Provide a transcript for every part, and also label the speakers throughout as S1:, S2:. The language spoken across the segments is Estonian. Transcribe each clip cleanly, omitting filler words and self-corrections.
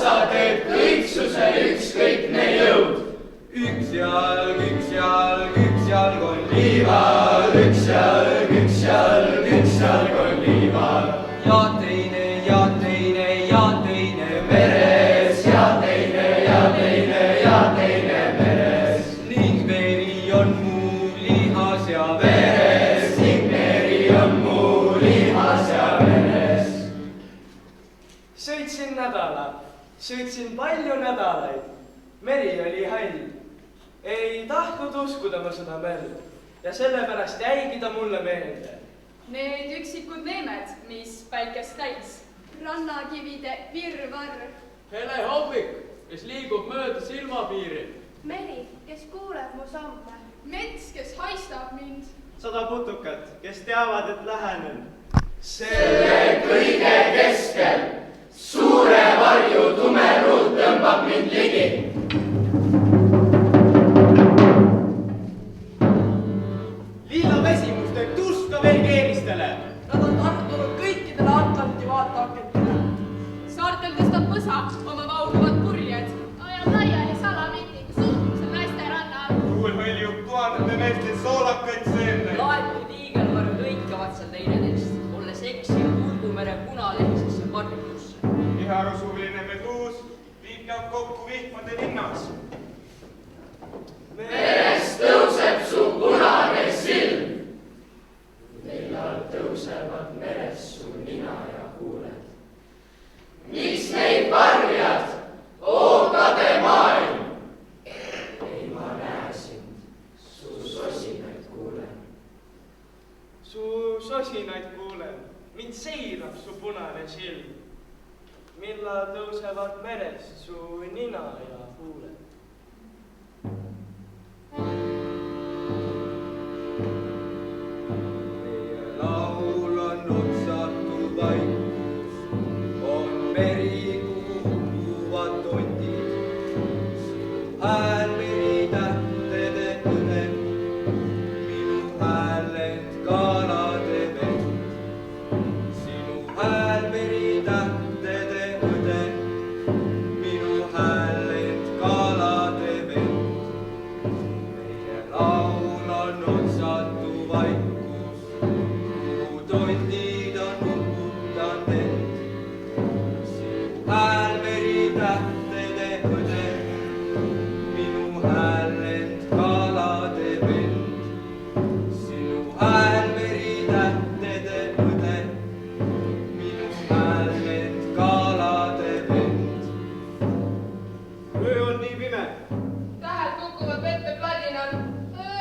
S1: sa teed kõiksuse ükskõikne jõud.
S2: Üks jalg on
S1: liival, üks jalg on liival.
S2: ja teine
S1: meres, ja teine meres.
S2: ning meri on mu lihas ja
S1: veres, ning meri on mu lihas ja veres.
S3: Sõitsin nädala, sõitsin palju nädalaid. Meri oli hall. Ei tahtnud uskuda ma seda merd ja sellepärast jäigi ta mulle meelde.
S4: Need üksikud neemed, mis päikest täis.
S5: Rannakivide virvarr.
S6: Hele hommik, kes liigub mööda silmapiiri.
S5: Meri, kes kuuleb mu samme.
S4: Mets, kes haistab mind.
S3: 100 putukat, kes teavad, et lähenen.
S1: Selle kõige keskel suure varju tume ruut tõmbab mind ligi.
S3: Lilla vesimus teeb tuska veel keeristele.
S7: Nad on tartunud kõikidele Atlanti vaateakentele.
S4: Saartel tõstab põsa oma vauluvad purjed.
S5: Ajab laiali salamitiku suhtlusel naiste rannal.
S2: tuul hõljub tuhandete meeste soolakaid seemne.
S7: Laetud tiigelvarjud lõikavad seal teineteist, olles eksinud Ulgumere punalehisesse parvikusse.
S2: iharusuviline meduus viibkab kokku vihmade linnas.
S1: Merest tõuseb su punane silm. Millal tõusevad meres su nina ja huuled? Miks neid varjad, oo kade maailm? Ei ma näe sind, su sosinaid kuulen.
S3: Su sosinaid kuulen, mind seirab su punane silm. Millal tõusevad merest su nina ja huuled?
S2: Meie laul on otsatu vaikus, on meri, kuhu puuvad tondid. Sinu hääl meri tähtede kõne, minu hääl lend kalade vett. Sinu hääl meri tähtede õde, minu hääl lend kalade vett. Meie laul on otsatu vaikus, kuhu tondid on uputanud end. Sinu hääl meri tähtede õde, minu hääl lend kalade vend. Sinu hääl meri tähtede õde, minu hääl lend kalade vend.
S3: Öö on nii pime.
S4: Tähed kukuvad vette pladinal.
S5: Öö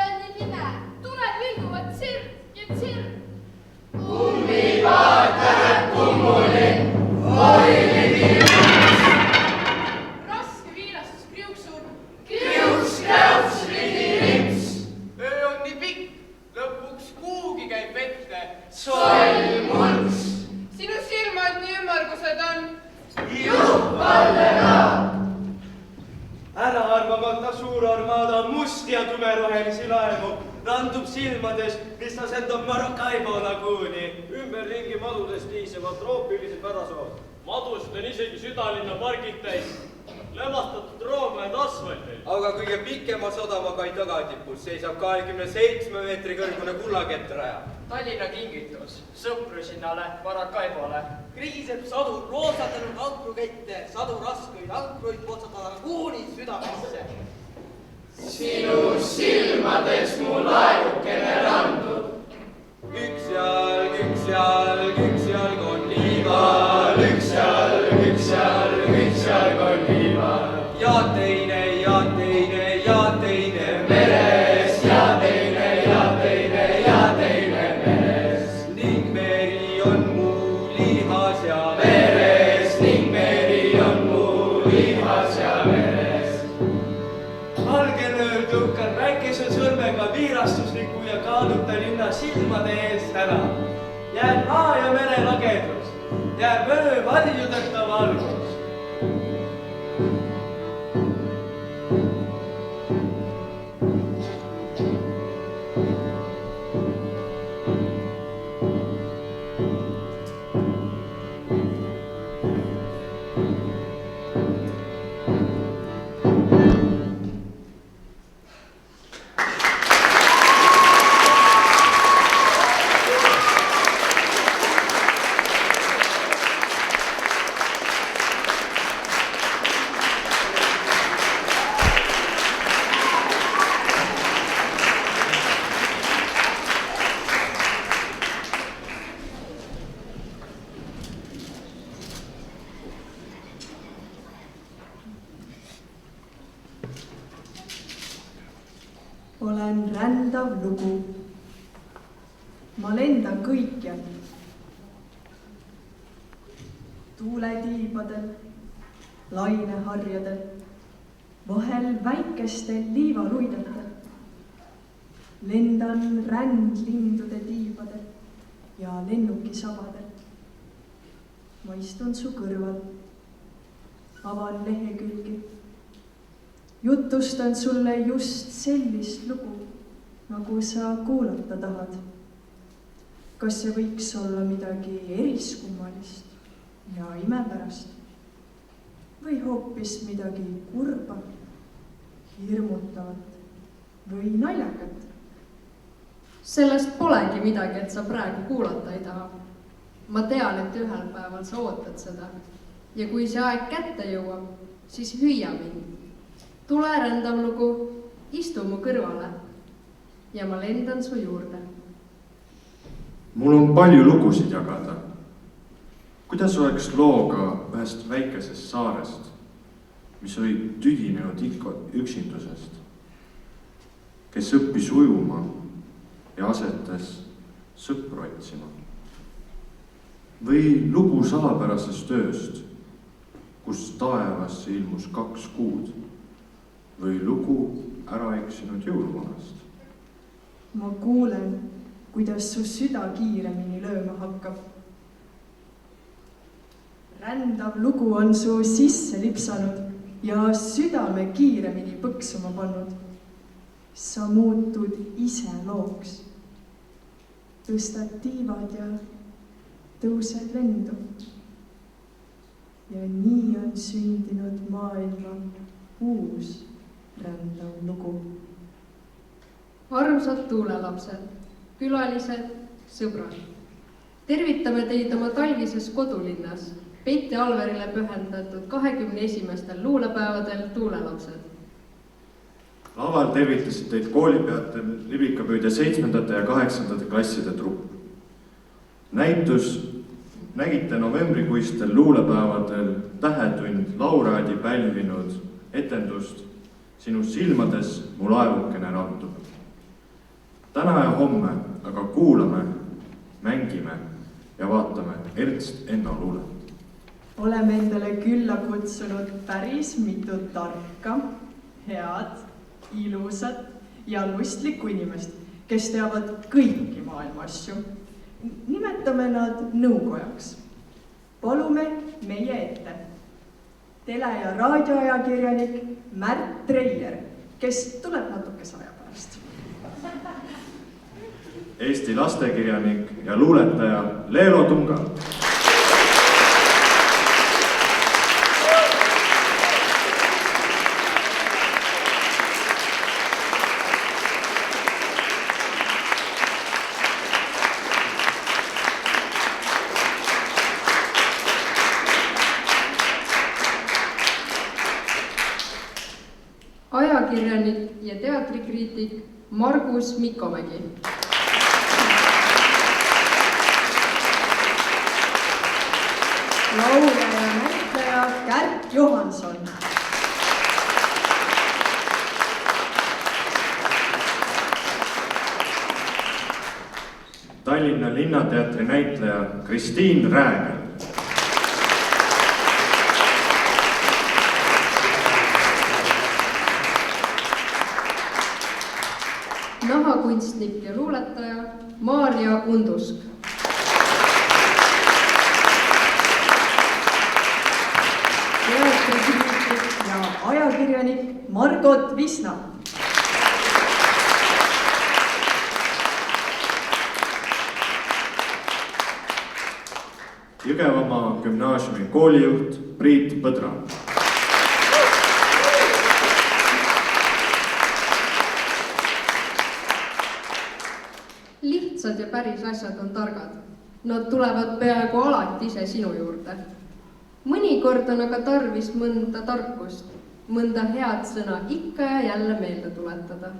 S5: on nii pime. Tuled vilguvad sirg ja sirg.
S1: Kummipaat läheb kummuli, oi ligi
S4: Raske viilastus kriuksub.
S1: kriuks, krauks, ligi rips.
S6: Öö on nii pikk, lõpuks kuugi käib vette.
S1: Soll mulks,
S4: Sinu silmad nii ümmargused on.
S1: jupp alle näo.
S3: Äraarvamata suur armaada must ja tumerohelisi laevu randub silmades, mis asendab Maracaibo laguuni.
S6: Ümberringi madudest liisevad troopilised märasood. Madust on isegi südalinna pargid täis. Lämmastatud roomajad asfaltil.
S2: aga kõige pikema sadamakai tagatipus seisab 27 meetri kõrgune kullaketraja.
S7: Tallinna kingitus sõprusinnale Maracaibole.
S8: Kriiseb sadu roosatanud ankrukette, sadu raskuid ankruid potsatada laguuni südamesse.
S1: Sinu silmades mu laevukene randub.
S2: Üks jalg on liival,
S1: Üks jalg on liival.
S2: ja teine
S1: Meres, ja teine meres.
S2: ning meri on mu lihas ja
S1: Meres, ning meri on mu lihas ja veres.
S3: Valgel ööl tõukan väikese sõrmega viirastusliku ja kaaluta linna silmade eest ära. Jääb maa ja mere lagedus, jääb öö varjudeta valgus.
S9: olen rändav lugu. Ma lendan kõikjal. Tuuletiibadel, laineharjadel, vahel väikestel liivaluidetel. Lendan rändlindude tiibadel ja lennukisabadel. Ma istun su kõrval, avan lehekülgi. Jutustan sulle just sellist lugu, nagu sa kuulata tahad. Kas see võiks olla midagi eriskummalist ja imepärast või hoopis midagi kurba, hirmutavat või naljakat?
S7: Sellest polegi midagi, et sa praegu kuulata ei taha. Ma tean, et ühel päeval sa ootad seda ja kui see aeg kätte jõuab, siis hüüa mind. Tule rändav lugu, istu mu kõrvale ja ma lendan su juurde.
S10: Mul on palju lugusid jagada. Kuidas oleks looga ühest väikesest saarest, mis oli tüdinenud üksindusest, kes õppis ujuma ja asetas sõpru otsima? Või lugu salapärasest ööst, kus taevasse ilmus 2 kuud? Või lugu ära eksinud jõuluvanast?
S9: Ma kuulen, kuidas su süda kiiremini lööma hakkab. Rändav lugu on su sisse lipsanud ja südame kiiremini põksuma pannud. Sa muutud ise looks. Tõstad tiivad ja tõused lendu. Ja nii on sündinud maailma uus rändav lugu.
S7: Armsad tuulelapsed, külalised, sõbrad. Tervitame teid oma talvises kodulinnas, Peiti Alverile pühendatud 21. luulepäevadel tuulelapsed.
S10: Laval tervitasid teid koolipeatel liblikapüüdja 7. ja 8. klasside trupp. Nägite novembrikuistel luulepäevadel Tähetund laureaadi pälvinud etendust Sinu silmades mu laevukene randub. Täna ja homme aga kuulame, mängime ja vaatame Ernst Enno luulet.
S9: Oleme endale külla kutsunud päris mitu tarka, head, ilusat ja lustlikku inimest, kes teavad kõiki maailma asju. Nimetame nad nõukojaks. Palume meie ette tele- ja raadioajakirjanik Märt Treier, kes tuleb natukese aja pärast.
S10: Eesti lastekirjanik ja luuletaja Leelo Tunga.
S7: Ajakirjanik ja teatrikriitik Margus Mikkomägi.
S9: Laulja ja näitleja Kärt Johanson.
S10: Tallinna Linnateatri näitleja Kristiin Räägel.
S7: Nahakunstnik ja luuletaja Maarja Undusk.
S9: Teatrikriitik ja ajakirjanik Margot Visna.
S10: Jõgevamaa gümnaasiumi koolijuht Priit Põdra.
S7: Lihtsad ja päris asjad on targad. Nad tulevad peaaegu alati ise sinu juurde. Mõnikord on aga tarvis mõnda tarkust, mõnda head sõna ikka ja jälle meelde tuletada.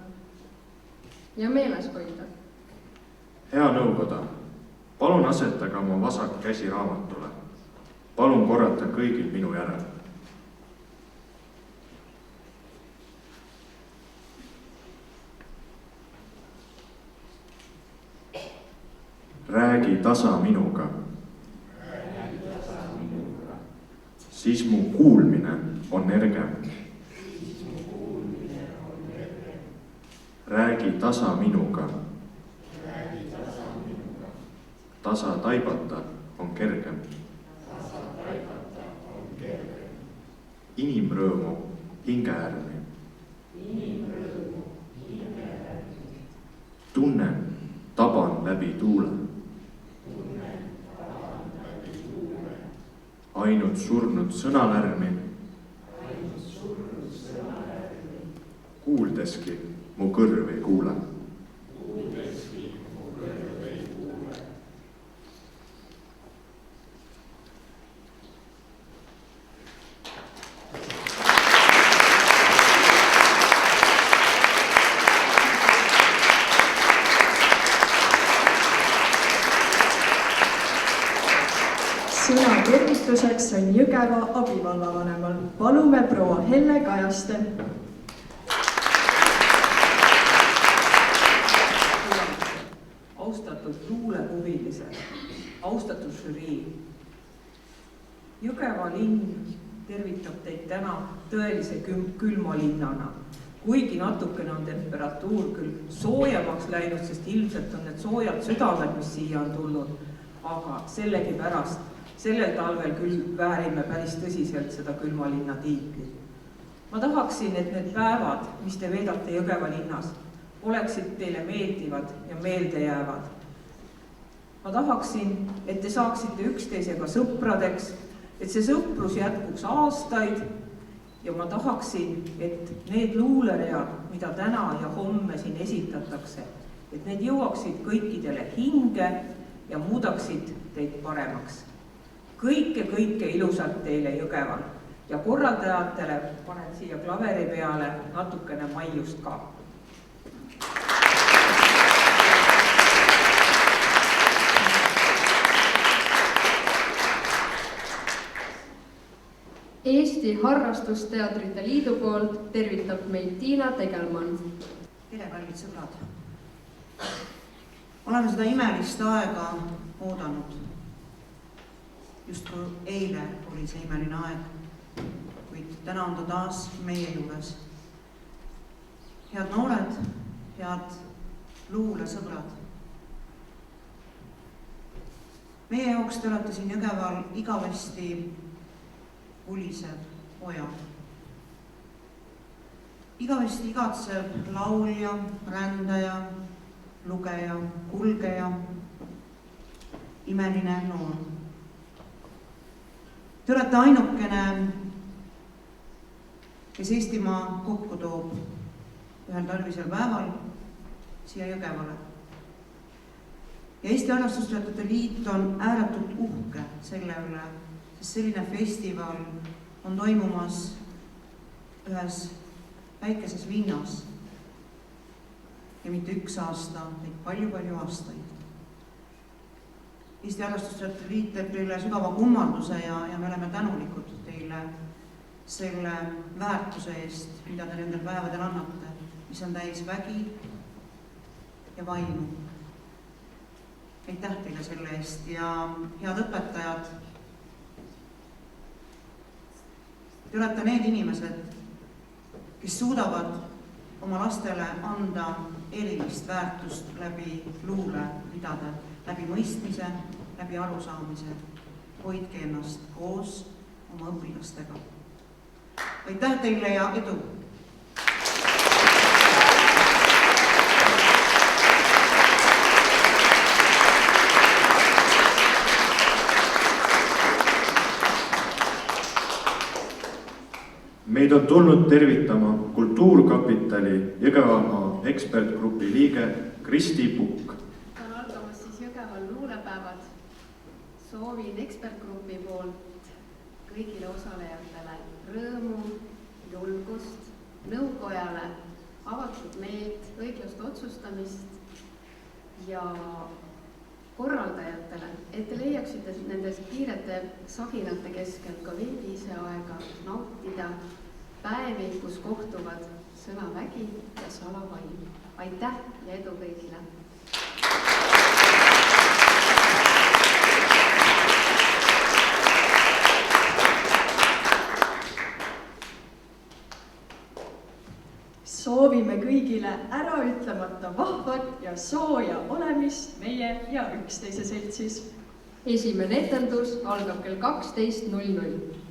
S7: Ja meeles hoida.
S10: Hea nõukoda, palun asetage oma vasak käsi raamatule. Palun korrata kõigil minu järel. tasa minuga, siis mu kuulmine on ergem. Räägi tasa minuga, tasa taibata on kergem. Inimrõõmu hingeäärmi. Tunnen, taban läbi tuule. Ainult surnud sõnalärmi. Kuuldeski mu kõrv ei kuule.
S9: Sõna tervituseks on Jõgeva abivallavanemal. Palume proua Helle Kajaste.
S11: Austatud luulehuvilised, austatud žürii. Jõgeva linn tervitab teid täna tõelise külma linnana. Kuigi natukene on temperatuur küll soojemaks läinud, sest ilmselt on need soojad südamed, mis siia on tulnud, aga sellegipärast sellel talvel küll väärime päris tõsiselt seda külmalinna tiitlit. Ma tahaksin, et need päevad, mis te veedate Jõgeva linnas, oleksid teile meeldivad ja meeldejäävad. Ma tahaksin, et te saaksite üksteisega sõpradeks, et see sõprus jätkuks aastaid ja ma tahaksin, et need luuleread, mida täna ja homme siin esitatakse, et need jõuaksid kõikidele hinge ja muudaksid teid paremaks. Kõike ilusat teile Jõgeval ja korraldajatele panen siia klaveri peale natukene maiust ka.
S7: Eesti Harrastusteatrite Liidu poolt tervitab meid Tiina Tegelmann.
S12: Tere, kallid sõbrad! Oleme seda imelist aega oodanud. Just kui eile oli see imeline aeg, kuid täna on ta taas meie juures. Head noored, head luulesõbrad. Meie jaoks te olete siin Jõgeval igavesti ulisev oja. Igavesti igatsev laulja, rändaja, lugeja, kulgeja, imeline noor. Te olete ainukene, kes Eestimaa kokku toob ühel talvisel päeval siia Jõgevale. Ja Eesti Harrastusteatrite Liit on ääretult uhke selle üle, sest selline festival on toimumas ühes väikeses linnas ja mitte üks aasta, vaid palju aastaid. Eesti Harrastusteatrite Liit teeb teile sügava kummarduse ja me oleme tänulikud teile selle väärtuse eest, mida te nendel päevadel annate, mis on täis vägi ja vaimu. Aitäh teile selle eest ja head õpetajad. Te olete need inimesed, kes suudavad oma lastele anda erilist väärtust läbi luuleridade, läbi mõistmise, läbi arusaamise. Hoidke ennast koos oma õpilastega. Aitäh teile ja edu!
S10: Meid on tulnud tervitama Kultuurkapitali Jõgevamaa ekspertgrupi liige Kristi Pukk.
S13: On algamas siis Jõgeval luulepäevad. Soovin ekspertgrupi poolt kõigile osalejatele rõõmu, julgust, nõukojale, avatud meelt, õiglast otsustamist ja korraldajatele, et te leiaksite nendes kiirete saginate keskel ka veidi ise aega nautida päevi, kus kohtuvad sõnavägi ja salavaim. Aitäh ja edu kõigile!
S9: soovime kõigile äraütlemata vahvat ja sooja olemist meie ja üksteise seltsis.
S7: Esimene etendus algab kell 12:00.